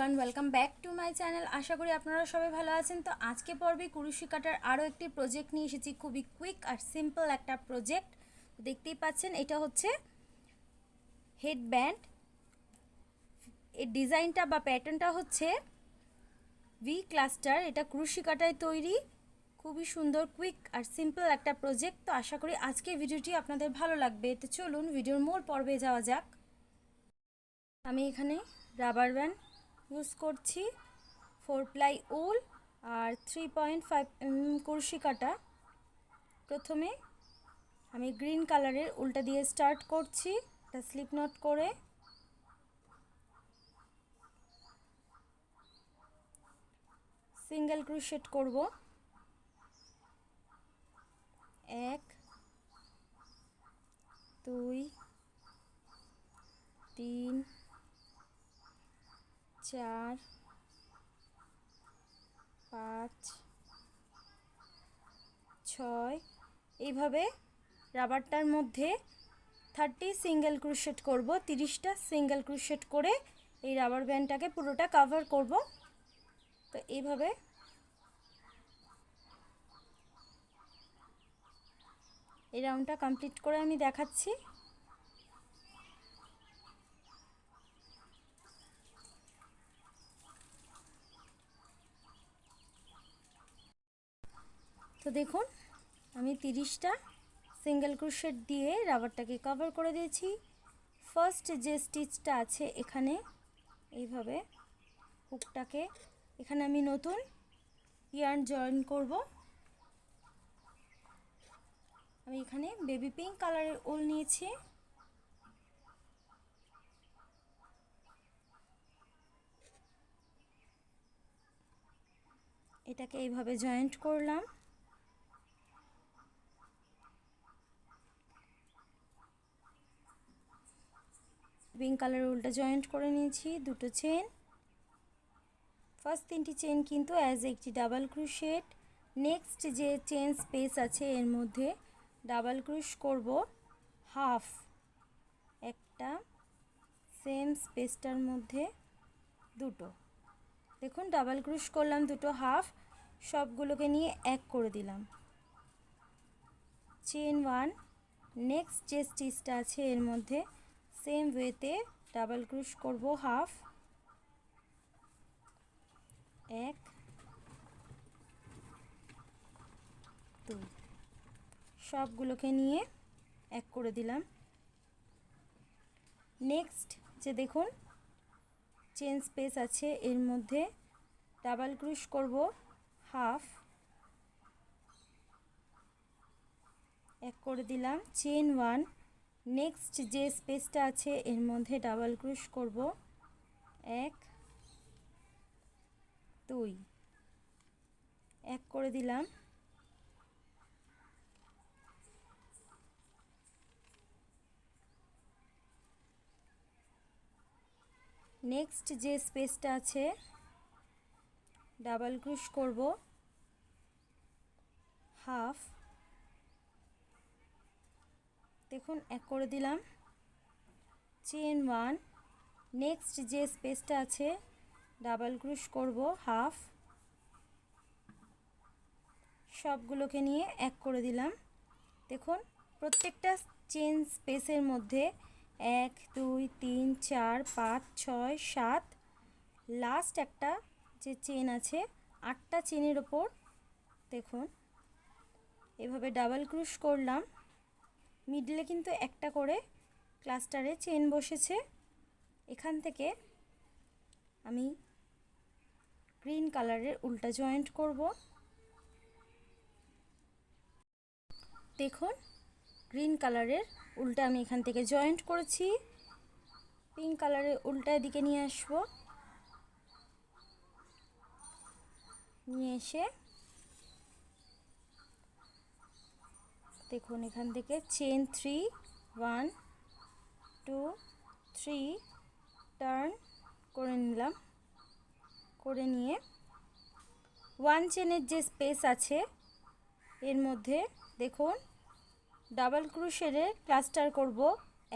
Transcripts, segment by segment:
Everyone, welcome back to my channel. আশা করি আপনারা সবাই ভালো আছেন। তো আজকে পর্বে কুরুশি কাটার আরও একটি প্রজেক্ট নিয়ে এসেছি। খুবই কুইক আর সিম্পল একটা প্রজেক্ট। দেখতেই পাচ্ছেন, এটা হচ্ছে হেডব্যান্ড। এর ডিজাইনটা বা প্যাটার্নটা হচ্ছে ভি ক্লাস্টার। এটা কুরুশি কাটায় তৈরি। খুবই সুন্দর, কুইক আর সিম্পল একটা প্রজেক্ট। তো আশা করি আজকের ভিডিওটি আপনাদের ভালো লাগবে। তো চলুন ভিডিওর মূল পর্বে যাওয়া যাক। আমি এখানে রাবার ব্যান্ড ইউজ করছি, 4 প্লাই উল আর 3.5 কুরুশি কাটা। প্রথমে আমি গ্রিন কালারের উলটা দিয়ে স্টার্ট করছি, এটা স্লিপ নট করে। সিঙ্গেল ক্রোশেট করব, 1 2 3 4 5 6। এইভাবে রাবারটার মধ্যে 30 সিঙ্গেল ক্রোশেট করব, 30টা সিঙ্গেল ক্রোশেট করে এই রাবার ব্যান্ডটাকে পুরোটা কভার করব। তো এইভাবে এই রাউন্ডটা কমপ্লিট করে আমি দেখাচ্ছি। তো দেখুন, আমি 30টা সিঙ্গেল ক্রোশেট দিয়ে রাবারটাকে কভার করে দিয়েছি। ফার্স্ট যে স্টিচটা আছে এখানে এইভাবে হুকটাকে, এখানে আমি নতুন ইয়ার্ন জয়েন করব। আমি এখানে বেবি পিঙ্ক কালারের উল নিয়েছি। এটাকে এইভাবে জয়েন্ট করলাম। পিঙ্ক কালারের উলটা জয়েন্ট করে নিয়েছি, দুটো চেন। ফার্স্ট 3টি চেন কিন্তু অ্যাজ একটি ডাবল ক্রোশেট। নেক্সট যে চেন স্পেস আছে এর মধ্যে ডাবল ক্রোশ করব হাফ, একটা সেম স্পেসটার মধ্যে দুটো। দেখুন, ডাবল ক্রোশ করলাম, দুটো হাফ, সবগুলোকে নিয়ে এক করে দিলাম। চেন 1। নেক্সট যে স্টিচটা আছে এর মধ্যে সেম ওয়েতে ডাবল ক্রোশ করব হাফ, 1 2, সবগুলোকে নিয়ে এক করে দিলাম। নেক্সট যে দেখুন চেন স্পেস আছে এর মধ্যে ডাবল ক্রোশ করব হাফ, এক করে দিলাম। চেন 1। নেক্সট যে স্পেসটা আছে এর মধ্যে ডাবল ক্রোশ করব 1 2, এক করে দিলাম। নেক্সট যে স্পেসটা আছে ডাবল ক্রোশ করব হাফ, দেখুন এক করে দিলাম। চেন 1। নেক্সট যে স্পেসটা আছে ডাবল ক্রোশ করব হাফ, সবগুলোকে নিয়ে এক করে দিলাম। দেখুন, প্রত্যেকটা চেন স্পেসের মধ্যে 1 2 3 4 5 6 7, লাস্ট একটা যে চেন আছে 8টা চেনের ওপর দেখুন এভাবে ডাবল ক্রোশ করলাম। মিডলে কিন্তু একটা করে ক্লাস্টারে চেন বসেছে। এখান থেকে আমি গ্রিন কালারের উলটা জয়েন্ট করব। দেখুন, গ্রিন কালারের উলটা আমি এখান থেকে জয়েন্ট করেছি। পিঙ্ক কালারের উলটা এদিকে নিয়ে আসবো, নিয়ে এসে দেখুন এখান থেকে চেন 3 1 2 3 টার্ন করে নিলাম। করে নিয়ে 1 চেনের যে স্পেস আছে এর মধ্যে দেখুন ডাবল ক্রোশেটে ক্লাস্টার করব,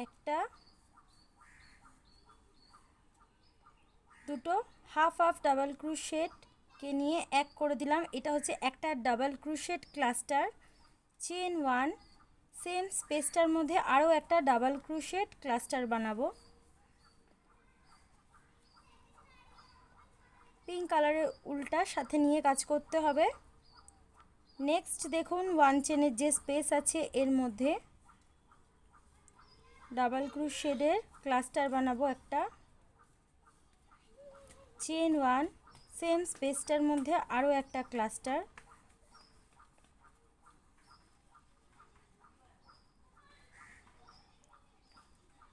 একটা দুটো হাফ হাফ ডাবল ক্রোশেটকে নিয়ে এক করে দিলাম। এটা হচ্ছে একটা double crochet cluster, chain 1, same স্পেসটার মধ্যে আরও একটা ডাবল ক্রোশেট ক্লাস্টার বানাবো। পিঙ্ক কালারের উল্টা সাথে নিয়ে কাজ করতে হবে। নেক্সট দেখুন 1 চেনের যে স্পেস আছে এর মধ্যে ডাবল ক্রোশেটের ক্লাস্টার বানাবো একটা, চেন 1, সেম স্পেসটার মধ্যে আরও একটা ক্লাস্টার,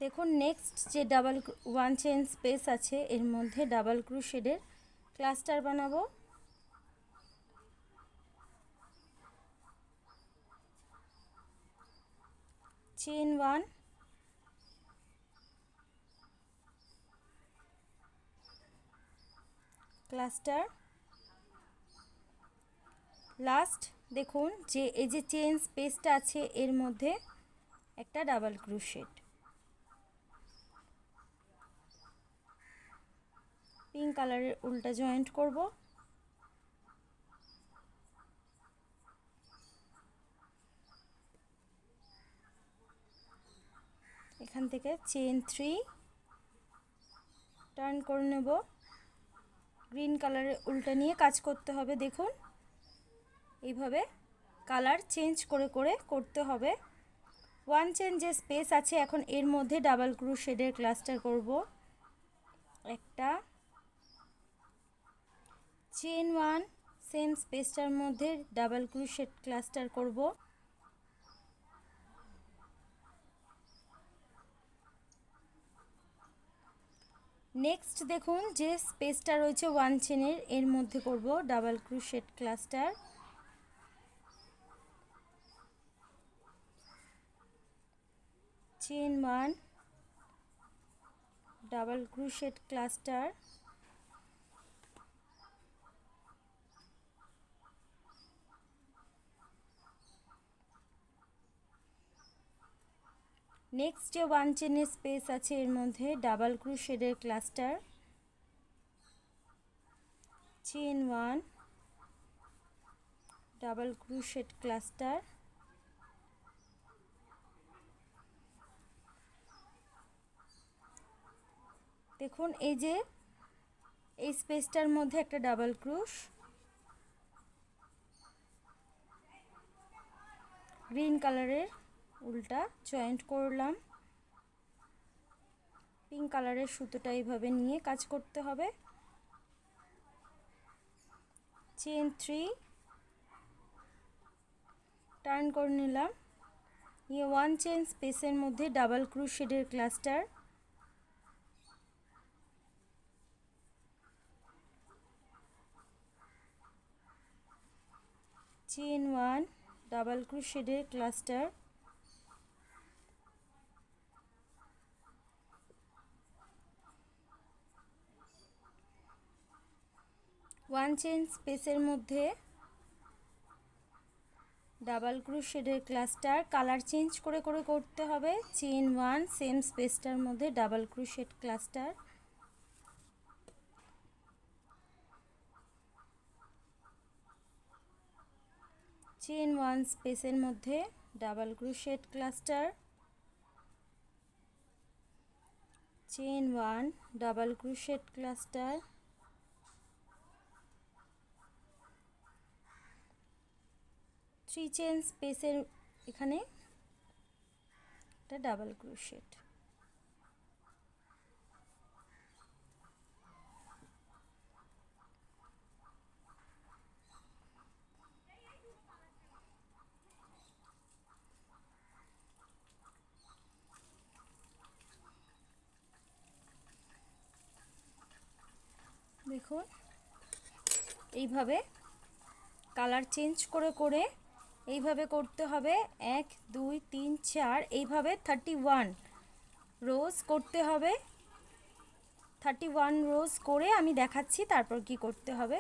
দেখুন নেক্সট যে 1 চেন স্পেস আছে এর মধ্যে ডাবল ক্রোশেটের ক্লাস্টার বানাবো, চেন 1, ক্লাস্টার, লাস্ট দেখুন যে এই যে চেন স্পেসটা আছে এর মধ্যে একটা ডাবল ক্রোশেট, পিঙ্ক কালারের উল্টা জয়েন্ট করব, এখান থেকে চেন 3 টার্ন করে নেব, গ্রিন কালারের উল্টা নিয়ে কাজ করতে হবে। দেখুন এইভাবে কালার চেঞ্জ করে করে করতে হবে। 1 চেন যে স্পেস আছে এখন এর মধ্যে ডাবল ক্রোশেটের ক্লাস্টার করব একটা, চেন 1, সেম স্পেসটার মধ্যে ডাবল ক্রোশেট ক্লাস্টার করব, নেক্সট দেখুন যে স্পেসটা রয়েছে 1 চেনের এর মধ্যে করব double crochet cluster, chain 1, double crochet cluster, next যে 1 চেনের স্পেস আছে এর মধ্যে ডাবল ক্রোশেটের cluster, chain 1, double crochet cluster, দেখুন এই যে এই স্পেসটার মধ্যে একটা ডাবল ক্রোশ, গ্রিন কালারের উল্টা জয়েন্ট করলাম, পিঙ্ক কালারের সুতোটা এইভাবে নিয়ে কাজ করতে হবে, চেন 3 টার্ন করে নিলাম, নিয়ে 1 চেন স্পেসের মধ্যে ডাবল ক্রোশেটের ক্লাস্টার, চেন 1, ডাবল ক্রোশেটের ক্লাস্টার, 1 চেন স্পেসের মধ্যে ডাবল ক্রোশেটের ক্লাস্টার, কালার চেঞ্জ করে করে করতে হবে, চেন 1, সেম স্পেসটার মধ্যে ডাবল ক্রোশেট ক্লাস্টার, চেন 1 স্পেসের মধ্যে double crochet cluster, chain 1, double crochet cluster, 3 chain স্পেসের এখানে একটা ডাবল ক্রোশেট, দেখুন এইভাবে কালার চেঞ্জ করে করে এইভাবে করতে হবে, 1 2 3 4 এইভাবে 31 রোজ করতে হবে, 31 রোজ করে আমি দেখাচ্ছি তারপর কি করতে হবে।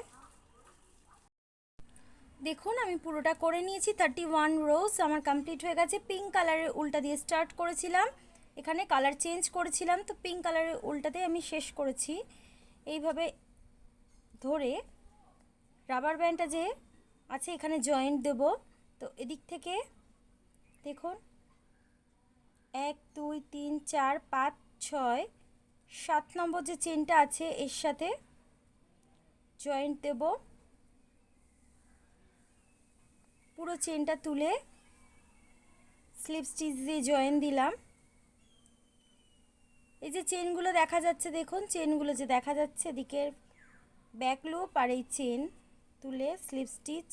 দেখুন আমি পুরোটা করে নিয়েছি, 31 রোজ আমার কমপ্লিট হয়ে গেছে। পিঙ্ক কালারের উল্টা দিয়ে স্টার্ট করেছিলাম, এখানে কালার চেঞ্জ করেছিলাম, তো পিঙ্ক কালারের উল্টাতে আমি শেষ করেছি। এইভাবে ধরে রাবার ব্যান্ডটা যে আছে এখানে জয়েন্ট দেব। তো এদিক থেকে দেখুন 1 2 3 4 5 6 7 নম্বর যে চেনটা আছে এর সাথে জয়েন্ট দেব। পুরো চেনটা তুলে স্লিপ স্টিচ দিয়ে জয়েন দিলাম। এই যে চেনগুলো দেখা যাচ্ছে, দেখুন চেনগুলো যে দেখা যাচ্ছে এদিকের ব্যাক লুপ আর এই চেন তুলে slip stitch,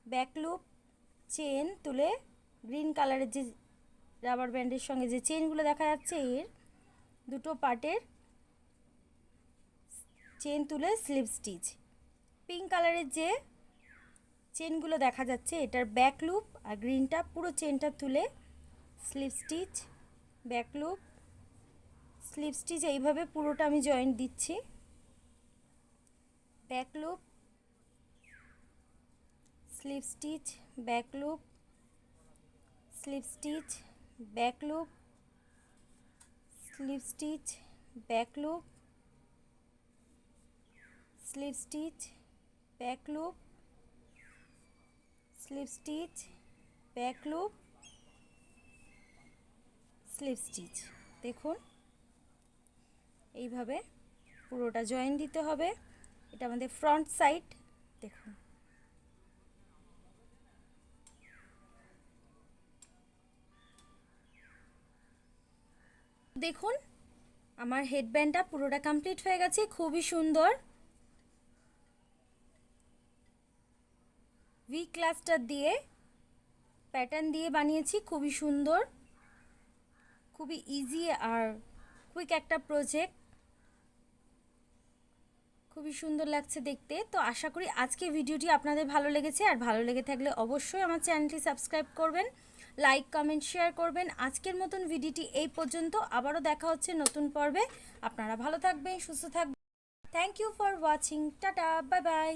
back loop, chain তুলে গ্রিন কালারের যে রাবার ব্যান্ডের সঙ্গে যে চেনগুলো দেখা যাচ্ছে এর দুটো পার্টের চেন তুলে স্লিপ স্টিচ। পিঙ্ক কালারের যে চেনগুলো দেখা যাচ্ছে এটার ব্যাক লুপ আর গ্রিনটা পুরো চেনটা তুলে slip stitch, back loop, slip stitch. এইভাবে পুরোটা আমি জয়েন্ট দিচ্ছি। Back loop, slip stitch, back loop, slip stitch, back loop, slip stitch, back loop, slip stitch, back loop, slip stitch, back loop, slip stitch. দেখুন এইভাবে পুরোটা join দিতে হবে। এটা আমাদের ফ্রন্ট সাইড। দেখুন দেখুন আমার হেডব্যান্ডটা পুরোটা কমপ্লিট হয়ে গেছে। খুবই সুন্দর ভি ক্লাস্টার দিয়ে প্যাটার্ন দিয়ে বানিয়েছি। খুবই সুন্দর, খুবই ইজি আর কুইক একটা প্রজেক্ট। খুবই সুন্দর লাগছে দেখতে। তো আশা করি আজকে ভিডিওটি আপনাদের ভালো লেগেছে, আর ভালো লেগে থাকলে অবশ্যই আমার চ্যানেলটি সাবস্ক্রাইব করবেন, লাইক কমেন্ট শেয়ার করবেন। আজকের মতন ভিডিওটি এই পর্যন্ত, আবারও দেখা হচ্ছে নতুন পর্বে। আপনারা ভালো থাকবেন, সুস্থ থাকবেন। Thank you for watching. Tata, bye by.